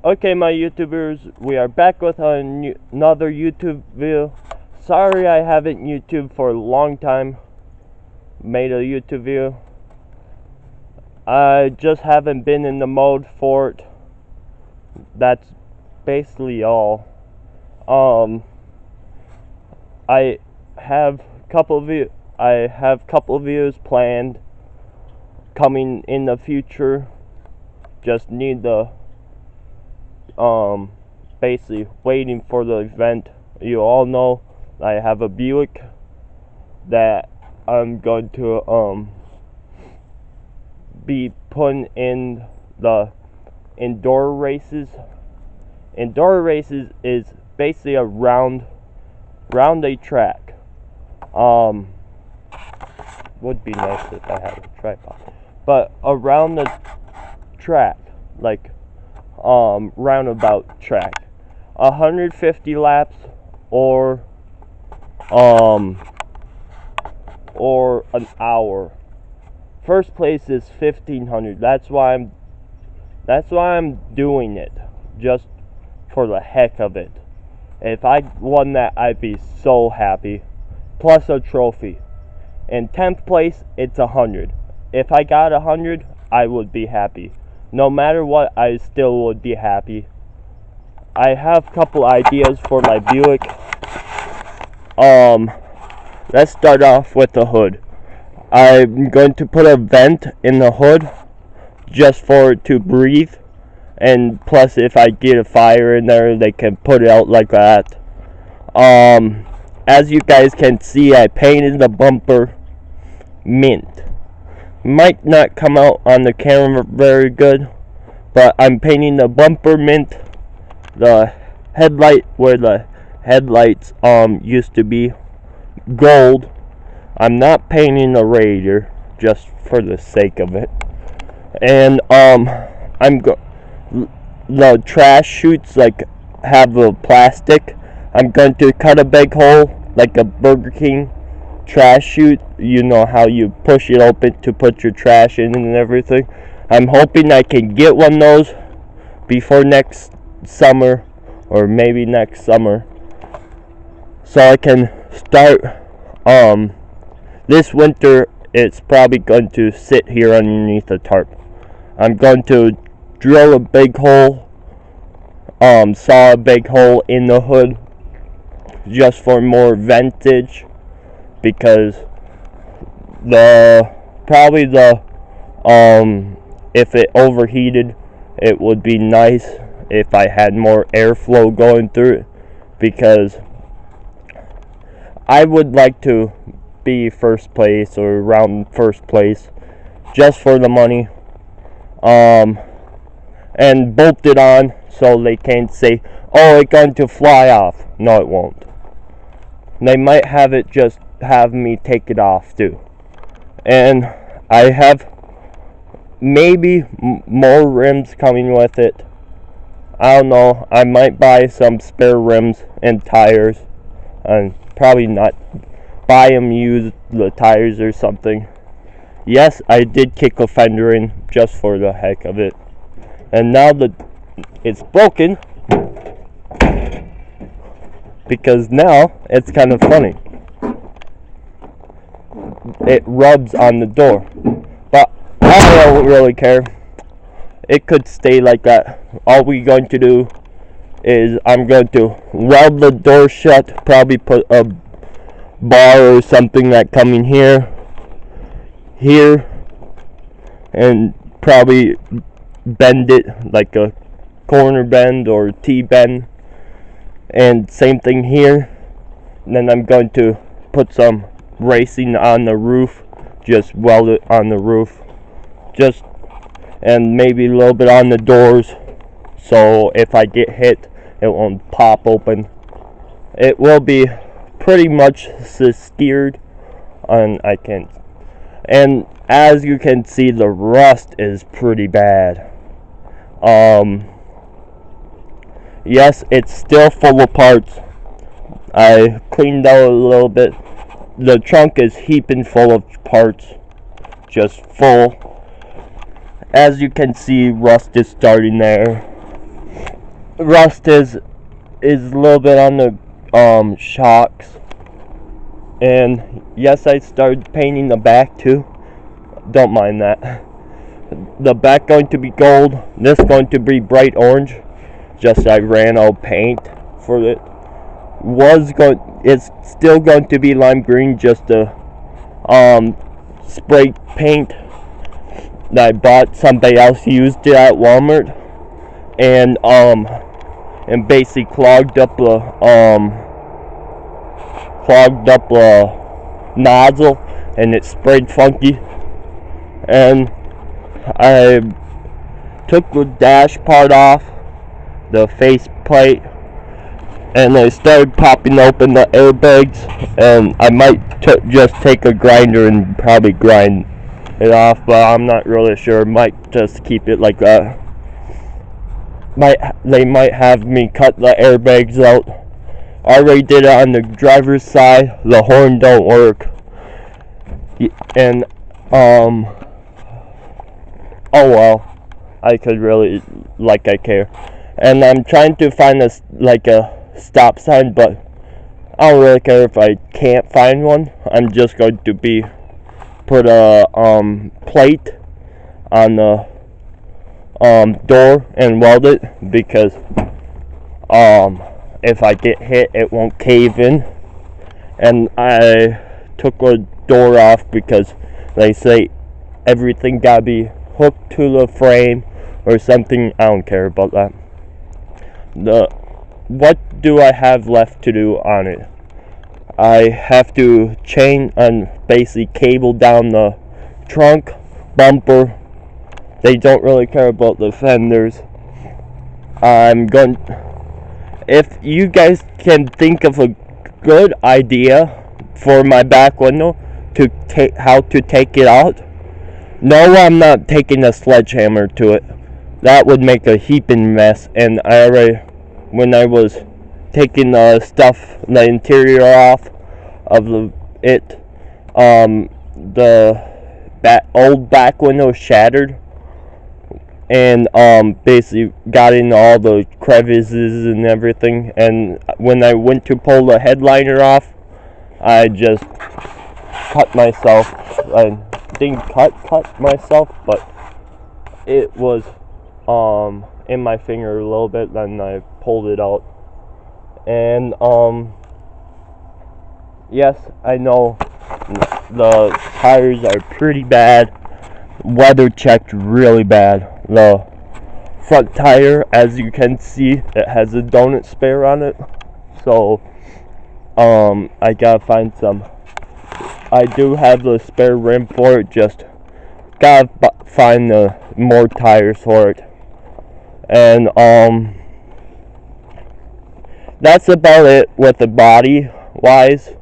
Okay, my YouTubers, we are back with another YouTube video. Sorry I haven't YouTube for a long time. Made a YouTube video. I just haven't been in the mode for it. That's basically all. I have couple videos planned coming in the future. Just need the basically waiting for the event. You all know I have a Buick that I'm going to be putting in the indoor races. Indoor races is basically around a track. Would be nice if I had a tripod, but around the track, like roundabout track, 150 laps or an hour. First place is 1500. That's why I'm doing it, just for the heck of it. If I won that, I'd be so happy, plus a trophy. In 10th place, it's 100. If I got 100, I would be happy. No matter what, I still would be happy. I have a couple ideas for my Buick. Let's start off with the hood. I'm going to put a vent in the hood just for it to breathe. And plus, if I get a fire in there, they can put it out like that. As you guys can see, I painted the bumper mint. Might not come out on the camera very good, but I'm painting the bumper mint. The headlight, where the headlights used to be, gold. I'm not painting the radiator just for the sake of it. And the trash chutes like have a plastic. I'm going to cut a big hole like a Burger King trash chute. You know how you push it open to put your trash in and everything. I'm hoping I can get one of those before next summer, or maybe next summer, so I can start. This winter it's probably going to sit here underneath a tarp. I'm going to drill a big hole, saw a big hole in the hood just for more ventage, because if it overheated, it would be nice if I had more airflow going through it, because I would like to be first place or around first place just for the money, and bolt it on so they can't say, oh, it's going to fly off. No, it won't. They might have me take it off too. And I have maybe more rims coming with it. I don't know. I might buy some spare rims and tires, and probably not buy them used, the tires or something. Yes, I did kick a fender in just for the heck of it, and now that it's broken, because now it's kind of funny. It rubs on the door, but I don't really care. It could stay like that. All we're going to do is I'm going to weld the door shut, probably put a bar or something that come in here, and probably bend it like a corner bend or T-bend, and same thing here. And then I'm going to put some racing on the roof, just weld it on the roof, and maybe a little bit on the doors, so if I get hit, it won't pop open. It will be pretty much secured, and and as you can see, the rust is pretty bad. Yes, it's still full of parts. I cleaned out a little bit. The trunk is heaping full of parts, just full. As you can see, rust is starting there. rust is a little bit on the shocks. And yes, I started painting the back too. Don't mind that. The back going to be gold. This going to be bright orange. Just I ran out of paint for it. It's still going to be lime green, just a spray paint that I bought. Somebody else used it at Walmart, and basically clogged up a nozzle, and it sprayed funky. And I took the dash part off, the face plate, and I started popping open the airbags, and I might just take a grinder and probably grind it off, but I'm not really sure. Might just keep it like that. They might have me cut the airbags out. I already did it on the driver's side. The horn don't work, and oh well, I could really, I care. And I'm trying to find a stop sign, but I don't really care if I can't find one. I'm just going to put a plate on the door and weld it, because if I get hit, it won't cave in. And I took a door off because they say everything gotta be hooked to the frame or something. I don't care about that. What do I have left to do on it? I have to chain and basically cable down the trunk, bumper. They don't really care about the fenders. If you guys can think of a good idea for my back window how to take it out. No, I'm not taking a sledgehammer to it. That would make a heaping mess. And when I was taking the interior off of the old back window shattered, and basically got in all the crevices and everything. And when I went to pull the headliner off, I just cut myself. I didn't cut myself, but it was in my finger a little bit. Then I pulled it out, and yes, I know the tires are pretty bad, weather checked really bad. The front tire, as you can see, it has a donut spare on it, so I gotta find some. I do have the spare rim for it, just gotta find more tires for it. And that's about it with the body wise.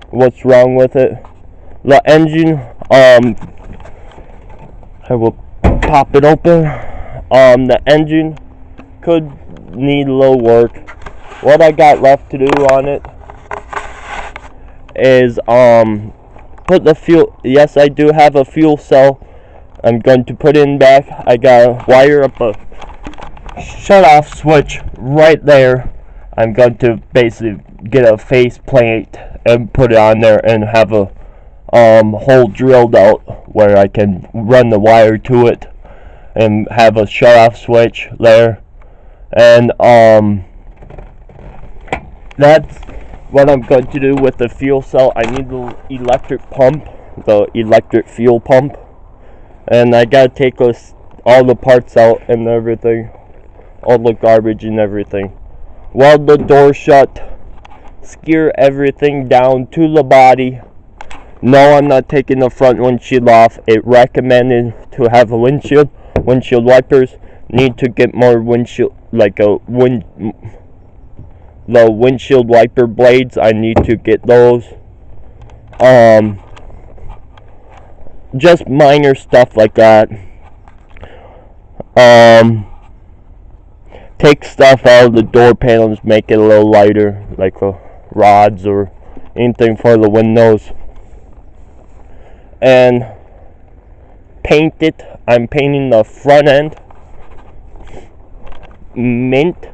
What's wrong with it? The engine, I will pop it open. The engine could need a little work. What I got left to do on it is put the fuel. Yes, I do have a fuel cell. I'm going to put it in back. I gotta wire up a shut-off switch right there. I'm going to basically get a face plate and put it on there, and have a hole drilled out where I can run the wire to it, and have a shut-off switch there. And that's what I'm going to do with the fuel cell. I need the electric pump, the electric fuel pump, and I gotta take all the parts out and everything, all the garbage and everything. Weld the door shut, screw everything down to the body. No, I'm not taking the front windshield off. It recommended to have a windshield wipers. Need to get more windshield, the windshield wiper blades. I need to get those. Just minor stuff like that. Take stuff out of the door panels, make it a little lighter, like rods or anything for the windows, and paint it. I'm painting the front end mint,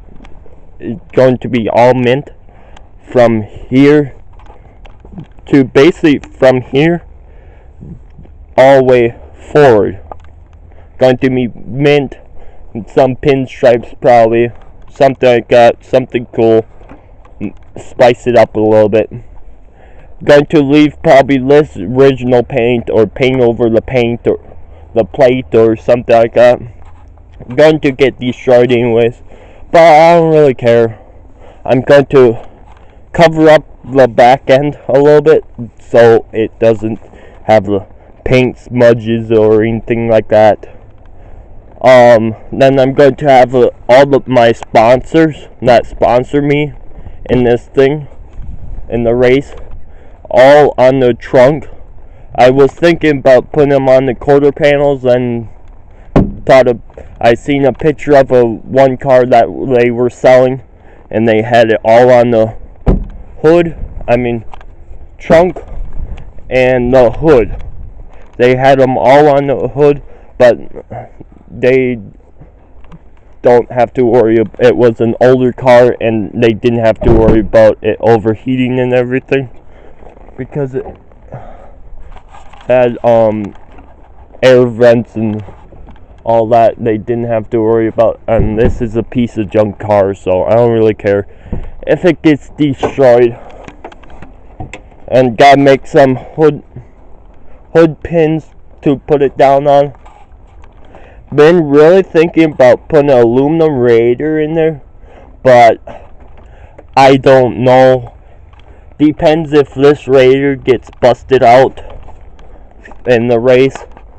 is going to be all mint from here to basically from here all the way forward. Going to be mint, some pinstripes probably, something like that, something cool. Spice it up a little bit. Going to leave probably this original paint or paint over the paint or the plate or something like that. Going to get destroyed anyways, but I don't really care. I'm going to cover up the back end a little bit so it doesn't have the paint smudges or anything like that. Then I'm going to have all of my sponsors that sponsor me in this thing, in the race, all on the trunk. I was thinking about putting them on the quarter panels, and I seen a picture of one car that they were selling, and they had it all on the trunk and the hood. They had them all on the hood, but they don't have to worry. It was an older car, and they didn't have to worry about it overheating and everything, because it had air vents and all that. They didn't have to worry about. And this is a piece of junk car, so I don't really care if it gets destroyed. And gotta make some hood pins to put it down on. Been really thinking about putting an aluminum radiator in there, but I don't know. Depends if this radiator gets busted out in the race.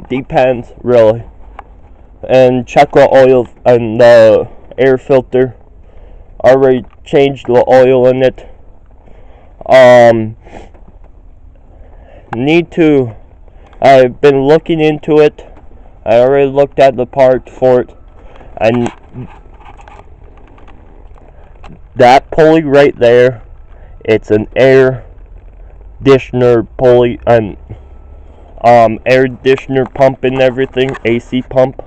Depends, really. And check the oil and the air filter. Already changed the oil in it. I've been looking into it. I already looked at the part for it, and that pulley right there, it's an air conditioner pulley, and air conditioner pump and everything, AC pump,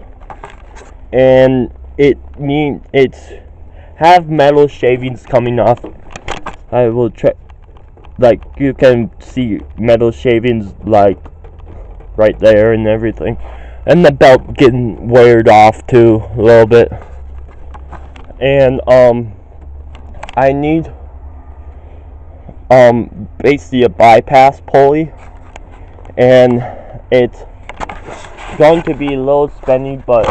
and it's have metal shavings coming off. I will try, like you can see metal shavings like right there and everything. And the belt getting weared off too a little bit. And I need basically a bypass pulley, and it's going to be a little spendy, but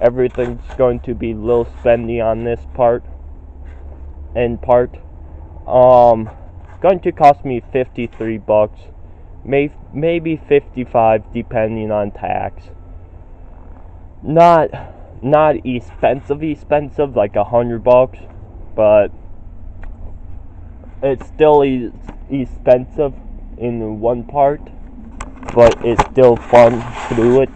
everything's going to be a little spendy on this part. Going to cost me $53. Maybe 55 depending on tax. Not expensive like $100, but it's still expensive in one part, but it's still fun to do it,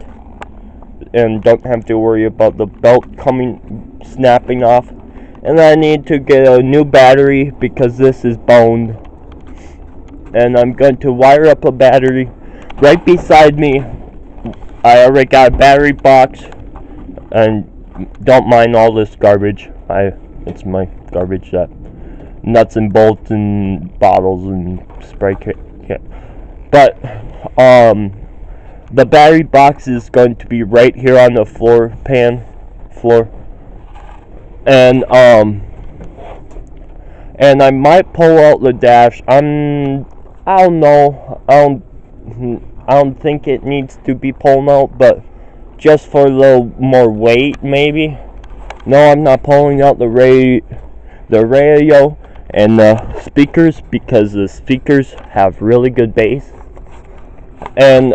and don't have to worry about the belt snapping off. And I need to get a new battery because this is boned. And I'm going to wire up a battery right beside me. I already got a battery box, and don't mind all this garbage. It's my garbage, that nuts and bolts and bottles and spray kit. But the battery box is going to be right here on the floor, and I might pull out the dash. I don't know. I don't think it needs to be pulled out, but just for a little more weight, maybe. No, I'm not pulling out the radio and the speakers, because the speakers have really good bass, and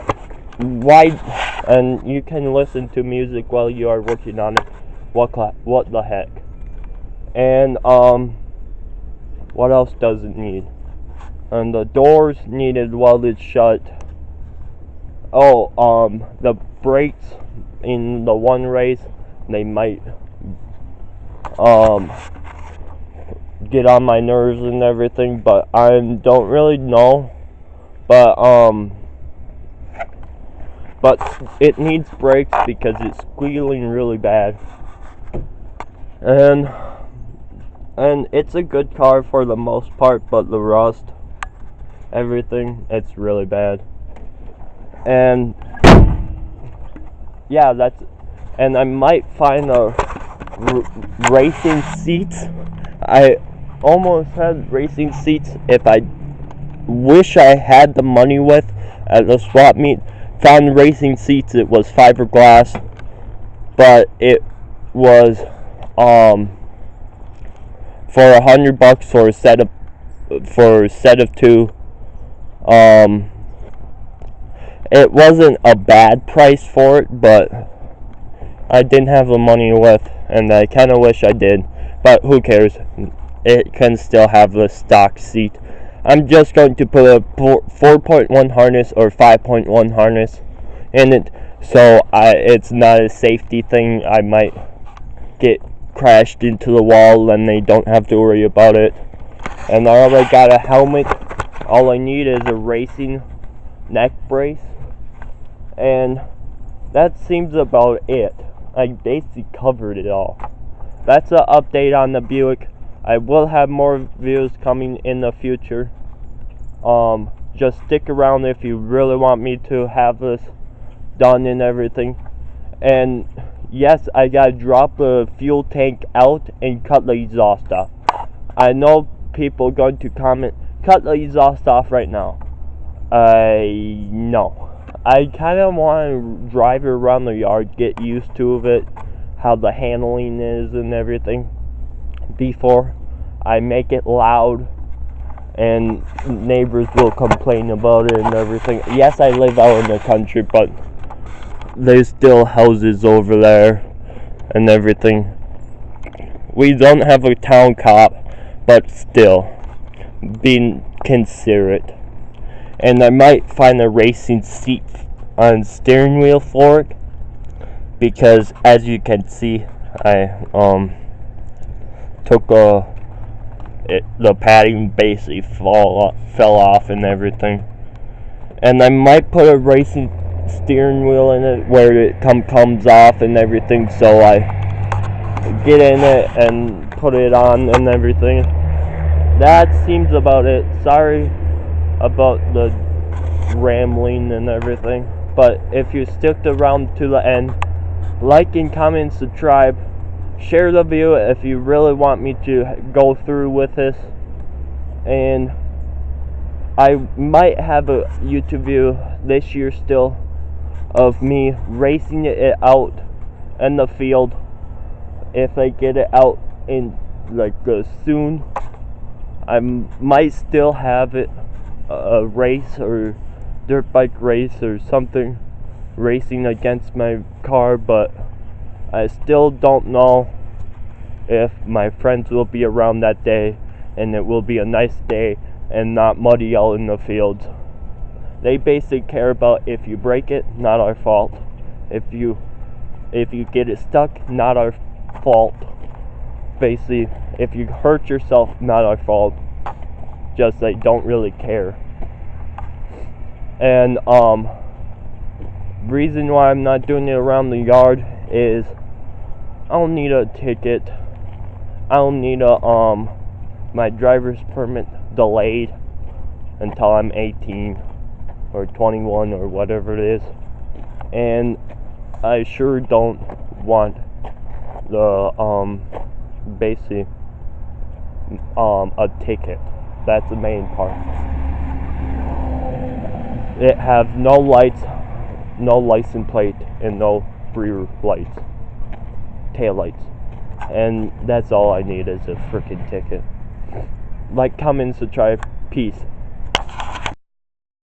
you can listen to music while you are working on it. What the heck? And what else does it need? And the doors needed welded shut. The brakes in the one race, they might get on my nerves and everything, but I don't really know. But it needs brakes because it's squealing really bad. And And it's a good car for the most part, but the rust, everything, it's really bad. And yeah, and I might find a racing seats. I almost had racing seats if I wish I had the money with at the swap meet. Found racing seats. It was fiberglass, but it was for $100 for a set of two. It wasn't a bad price for it, but I didn't have the money with, and I kind of wish I did. But who cares? It can still have the stock seat. I'm just going to put a 4.1 harness or 5.1 harness in it, so it's not a safety thing. I might get crashed into the wall and they don't have to worry about it. And I already got a helmet. All I need is a racing neck brace, and that seems about it. I basically covered it all. That's an update on the Buick. I will have more videos coming in the future. Just stick around if you really want me to have this done and everything. And yes, I gotta drop the fuel tank out and cut the exhaust off. I know people are going to comment, cut the exhaust off right now. No. I kind of want to drive it around the yard, get used to it, how the handling is and everything, before I make it loud and neighbors will complain about it and everything. Yes, I live out in the country, but there's still houses over there and everything. We don't have a town cop, but still, being considerate. And I might find a racing seat on steering wheel for it, because as you can see, I took the padding basically fell off and everything. And I might put a racing steering wheel in it where it comes off and everything, so I get in it and put it on and everything. That seems about it. Sorry about the rambling and everything, but if you stick around to the end, like and comment, subscribe, share the video if you really want me to go through with this. And I might have a YouTube video this year still of me racing it out in the field. If I get it out in soon, I might still have it a race or dirt bike race or something, racing against my car, but I still don't know if my friends will be around that day and it will be a nice day and not muddy out in the fields. They basically care about if you break it, not our fault. If you get it stuck, not our fault. Basically, if you hurt yourself, not our fault. Just they don't really care. And reason why I'm not doing it around the yard is I don't need a ticket. I don't need my driver's permit delayed until I'm 18 or 21 or whatever it is. And I sure don't want the basically a ticket. That's the main part. It have no lights, no license plate, and no rear lights, tail lights, and that's all I need is a freaking ticket. Like, comment, subscribe, peace.